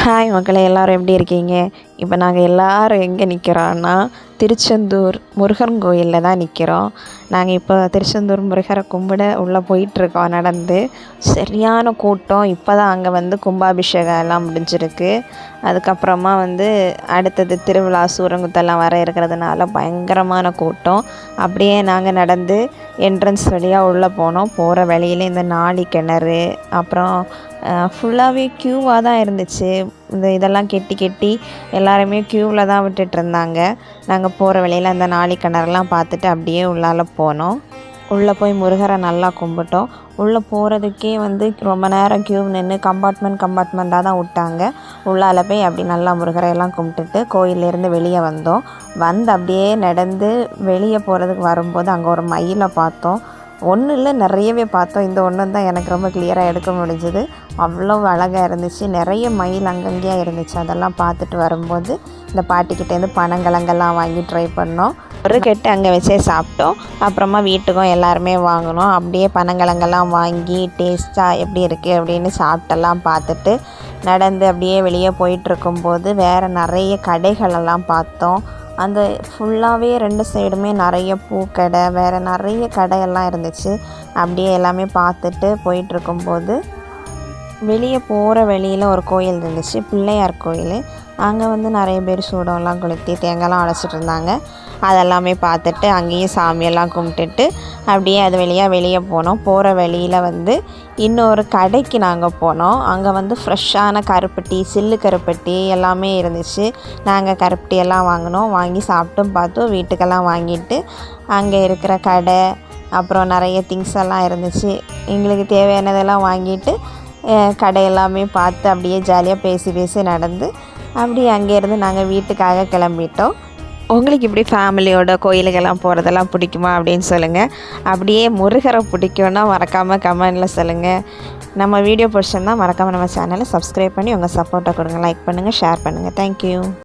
Hi மக்களே, எல்லோரும் எப்படி இருக்கீங்க? இப்போ நாங்கள் எல்லோரும் எங்கே நிற்கிறோன்னா, திருச்செந்தூர் முருகன் கோயிலில் தான் நிற்கிறோம். நாங்கள் இப்போ திருச்செந்தூர் முருகரை கும்பிட உள்ளே போயிட்டுருக்கோம் நடந்து. சரியான கூட்டம். இப்போ தான் அங்கே வந்து கும்பாபிஷேகம் எல்லாம் முடிஞ்சிருக்கு. அதுக்கப்புறமா அடுத்தது திருவிழா சூரங்குத்தெல்லாம் வர இருக்கிறதுனால பயங்கரமான கூட்டம். அப்படியே நாங்கள் நடந்து என்ட்ரன்ஸ் வழியாக உள்ளே போனோம். போகிற வழியில் இந்த நாழி கிணறு, அப்புறம் ஃபுல்லாகவே க்யூவாக தான் இருந்துச்சு. இதெல்லாம் கெட்டி எல்லாருமே க்யூவில் தான் விட்டுட்டுருந்தாங்க. நாங்கள் போகிற வழியில் அந்த நாழி கிணறுலாம் பார்த்துட்டு அப்படியே உள்ளால போனோம். உள்ளே போய் முருகரை நல்லா கும்பிட்டோம். உள்ளே போகிறதுக்கே ரொம்ப நேரம் க்யூ நின்று கம்பார்ட்மெண்ட்டாக தான் விட்டாங்க. உள்ளால போய் அப்படி நல்லா முருகரை எல்லாம் கும்பிட்டுட்டு கோயிலேருந்து வெளியே வந்தோம். அப்படியே நடந்து வெளியே போகிறதுக்கு வரும்போது அங்கே ஒரு மயிலை பார்த்தோம். ஒன்று இல்லை, நிறையவே பார்த்தோம். இந்த ஒன்று தான் எனக்கு ரொம்ப கிளியராக எடுக்க முடிஞ்சுது. அவ்வளோ அழகாக இருந்துச்சு. நிறைய மயில் அங்கங்கேயே இருந்துச்சு. அதெல்லாம் பார்த்துட்டு வரும்போது இந்த பாட்டிக்கிட்டேருந்து பனங்கிழங்கெல்லாம் வாங்கி ட்ரை பண்ணோம். ஒரு கெட்டு அங்கே வச்சே சாப்பிட்டோம். அப்புறமா வீட்டுக்கும் எல்லாருமே வாங்கினோம். அப்படியே பனங்கிழங்கெல்லாம் வாங்கி டேஸ்ட்டாக எப்படி இருக்குது அப்படின்னு சாப்பிட்டெல்லாம் பார்த்துட்டு நடந்து அப்படியே வெளியே போயிட்டுருக்கும்போது வேறு நிறைய கடைகளெல்லாம் பார்த்தோம். அந்த ஃபுல்லாகவே 2 சைடுமே நிறைய பூக்கடை, வேறு நிறைய கடையெல்லாம் இருந்துச்சு. அப்படியே எல்லாமே பார்த்துட்டு போயிட்டுருக்கும்போது வெளியே போகிற வழியில் ஒரு கோயில் இருந்துச்சு, பிள்ளையார் கோயில். அங்கே நிறைய பேர் சூடம்லாம் கொளுத்தி தேங்காய்லாம் உடைச்சிட்டு இருந்தாங்க. அதெல்லாமே பார்த்துட்டு அங்கேயும் சாமியெல்லாம் கும்பிட்டுட்டு அப்படியே அது வழியாக வெளியே போனோம். போகிற வழியில் இன்னொரு கடைக்கு நாங்கள் போனோம். அங்கே ஃப்ரெஷ்ஷான கருப்பட்டி, சில்லு கருப்பட்டி எல்லாமே இருந்துச்சு. நாங்கள் கருப்பட்டி எல்லாம் வாங்கினோம். வாங்கி சாப்பிட்டும் பார்த்தோம். வீட்டுக்கெல்லாம் வாங்கிட்டு அங்கே இருக்கிற கடை, அப்புறம் நிறைய திங்ஸ் எல்லாம் இருந்துச்சு. எங்களுக்கு தேவையானதெல்லாம் வாங்கிட்டு கடை எல்லாமே பார்த்து அப்படியே ஜாலியாக பேசி நடந்து அப்படியே அங்கேருந்து நாங்கள் வீட்டுக்காக கிளம்பிட்டோம். உங்களுக்கு இப்படி ஃபேமிலியோட கோயிலுக்கெல்லாம் போகிறதெல்லாம் பிடிக்குமா அப்படின்னு சொல்லுங்கள். அப்படியே முருகரை பிடிக்கும்னா மறக்காமல் கமெண்டில் சொல்லுங்கள். நம்ம வீடியோ பிடிச்சிருந்தால் மறக்காமல் நம்ம சேனலை சப்ஸ்கிரைப் பண்ணி உங்கள் சப்போர்ட்டை கொடுங்க. லைக் பண்ணுங்கள், ஷேர் பண்ணுங்கள். தேங்க்யூ.